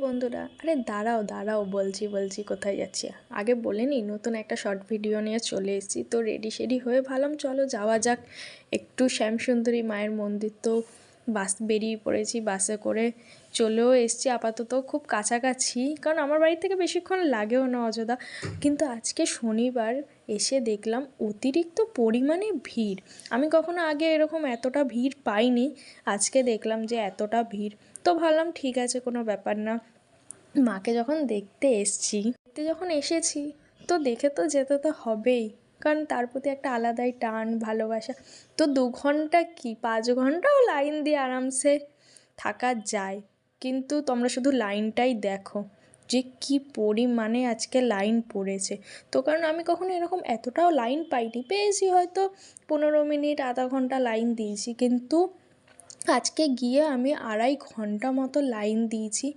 বন্ধুরা, আরে দাঁড়াও দাঁড়াও, বলছি কোথায় যাচ্ছি। আগে বলে নিই, নতুন একটা শর্ট ভিডিও নিয়ে চলে এসেছি। তো রেডি সেডি হয়ে ভাবলাম চলো যাওয়া যাক একটু শ্যামসুন্দরী মায়ের মন্দির। তো বাস বেরিয়ে পড়েছি, বাসে করে চলেও এসেছি। আপাতত খুব কাছাকাছি, কারণ আমার বাড়ি থেকে বেশিক্ষণ লাগেও না অযথা। কিন্তু আজকে শনিবার এসে দেখলাম অতিরিক্ত পরিমাণে ভিড়। আমি কখনো আগে এরকম এতটা ভিড় পাইনি, আজকে দেখলাম যে এতটা ভিড়। তো ভাবলাম ঠিক আছে, কোনো ব্যাপার না। মাকে যখন যখন এসেছি, তো দেখে তো যেতে তো হবেই, কারণ তার প্রতি একটা আলাদাই টান ভালোবাসা। তো 2 ঘন্টা কি 5 ঘন্টাও লাইন দিয়ে আরামসে থাকা যায়। কিন্তু তোমরা শুধু লাইনটাই দেখো যে কি পরিমাণে আজকে লাইন পড়েছে। তো কারণ আমি কখনো এরকম এতটাও লাইন পাইনি, পেয়েছি হয়তো 15 মিনিট আধা ঘন্টা লাইন দিয়েছি, কিন্তু আজকে গিয়ে আমি 2.5 ঘন্টা মতো লাইন দিয়েছি।